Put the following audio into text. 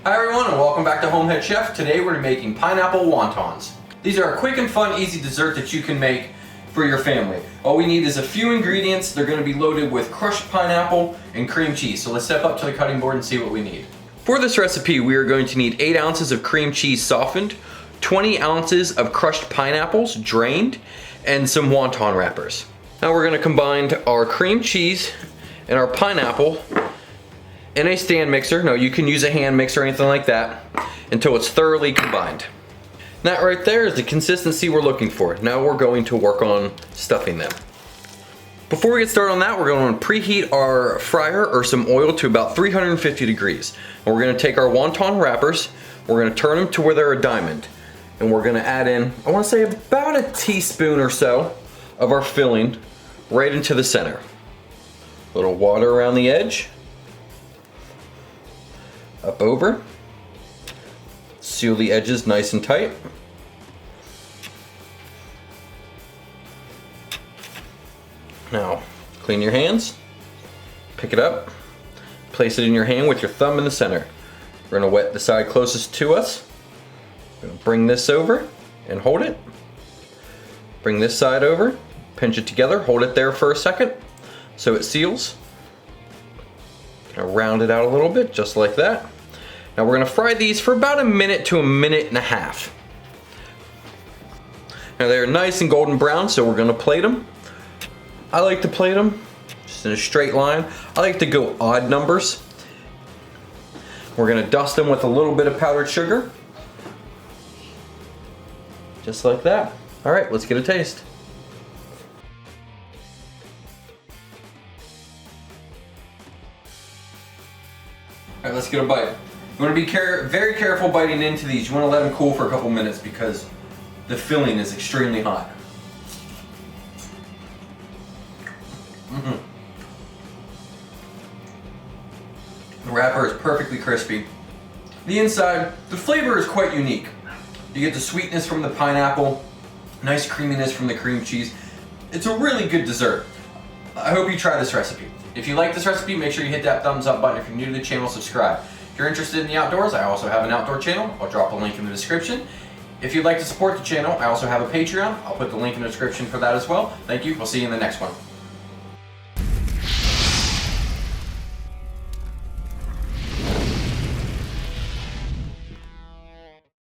Hi everyone and welcome back to HomeHeadChef. Today we're making pineapple wontons. These are a quick and fun, easy dessert that you can make for your family. All we need is a few ingredients. They're going to be loaded with crushed pineapple and cream cheese. So let's step up to the cutting board and see what we need. For this recipe, we are going to need 8 ounces of cream cheese softened, 20 ounces of crushed pineapples drained, and some wonton wrappers. Now we're going to combine our cream cheese and our pineapple in a stand mixer. No, you can use a hand mixer or anything like that until it's thoroughly combined. That right there is the consistency we're looking for. Now we're going to work on stuffing them. Before we get started on that, we're going to preheat our fryer or some oil to about 350 degrees. And we're going to take our wonton wrappers, we're going to turn them to where they're a diamond. And we're going to add in, I want to say about a teaspoon or so of our filling right into the center. A little water around the edge. Up over. Seal the edges nice and tight. Now, clean your hands. Pick it up. Place it in your hand with your thumb in the center. We're going to wet the side closest to us. We're going to bring this over and hold it. Bring this side over. Pinch it together. Hold it there for a second so it seals. Gonna round it out a little bit, just like that. Now we're gonna fry these for about a minute to a minute and a half. Now they're nice and golden brown, so we're gonna plate them. I like to plate them just in a straight line. I like to go odd numbers. We're gonna dust them with a little bit of powdered sugar. Just like that. All right, let's get a taste. All right, let's get a bite. You want to be very careful biting into these. You want to let them cool for a couple minutes because the filling is extremely hot. The wrapper is perfectly crispy. The inside, the flavor is quite unique. You get the sweetness from the pineapple, nice creaminess from the cream cheese. It's a really good dessert. I hope you try this recipe. If you like this recipe, make sure you hit that thumbs up button. If you're new to the channel, subscribe. If you're interested in the outdoors, I also have an outdoor channel. I'll drop a link in the description. If you'd like to support the channel, I also have a Patreon. I'll put the link in the description for that as well. Thank you. We'll see you in the next one.